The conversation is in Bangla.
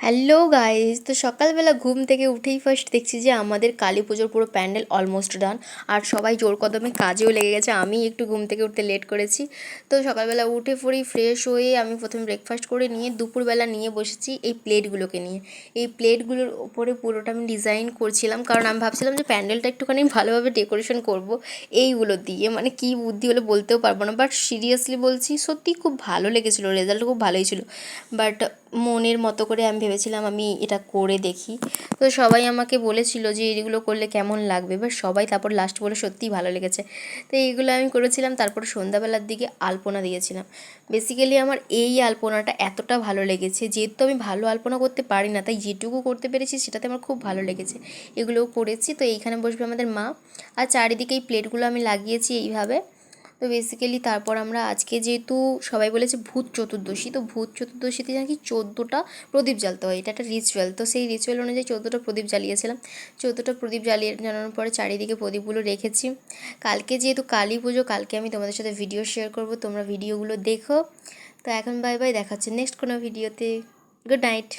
হ্যালো গাইস, তো সকালবেলা ঘুম থেকে উঠেই ফার্স্ট দেখছি যে আমাদের কালী পুজোর পুরো প্যান্ডেল অলমোস্ট ডান। আর সবাই জোর কদমে কাজেও লেগে গেছে। আমি একটু ঘুম থেকে উঠতে লেট করেছি। তো সকালবেলা উঠে পড়ি, ফ্রেশ হয়ে আমি প্রথমে ব্রেকফাস্ট করে নিয়ে দুপুরবেলা নিয়ে বসেছি এই প্লেটগুলোকে নিয়ে। এই প্লেটগুলোর ওপরে পুরোটা আমি ডিজাইন করছিলাম, কারণ আমি ভাবছিলাম যে প্যান্ডেলটা একটুখানি ভালোভাবে ডেকোরেশন করব এইগুলো দিয়ে। মানে কী বুদ্ধি হলে বলতেও পারবো না, বাট সিরিয়াসলি বলছি সত্যি খুব ভালো লেগেছিলো, রেজাল্ট খুব ভালোই ছিল। বাট মনের মতো করে আমি ভেবেছিলাম আমি এটা করে দেখি। তো সবাই আমাকে বলেছিল যে এইগুলো করলে কেমন লাগবে, এবার সবাই তারপর লাস্ট বলে সত্যিই ভালো লেগেছে। তো এইগুলো আমি করেছিলাম। তারপর সন্ধ্যাবেলার দিকে আলপনা দিয়েছিলাম। বেসিক্যালি আমার এই আলপনাটা এতটা ভালো লেগেছে, যেহেতু আমি ভালো আলপনা করতে পারি না, তাই যেটুকু করতে পেরেছি সেটাতে আমার খুব ভালো লেগেছে। এগুলোও করেছি। তো এইখানে বসবে আমাদের মা, আর চারিদিকে এই প্লেটগুলো আমি লাগিয়েছি এইভাবে। তো বেসিক্যালি তারপর আমরা আজকে যেহেতু সবাই বলেছে ভূত চতুর্দশী, তো ভূত চতুর্দশীতে নাকি 14টা প্রদীপ জ্বালতে হয়, এটা একটা রিচুয়াল। তো সেই রিচুয়াল অনুযায়ী 14টা প্রদীপ জ্বালিয়েছিলাম। 14টা প্রদীপ জ্বালানোর পরে চারিদিকে প্রদীপগুলো রেখেছি। কালকে যেহেতু কালী পুজো, কালকে আমি তোমাদের সাথে ভিডিও শেয়ার করব, তোমরা ভিডিওগুলো দেখো। তো এখন বাই বাই, দেখা হচ্ছে নেক্সট কোনো ভিডিওতে। Good night.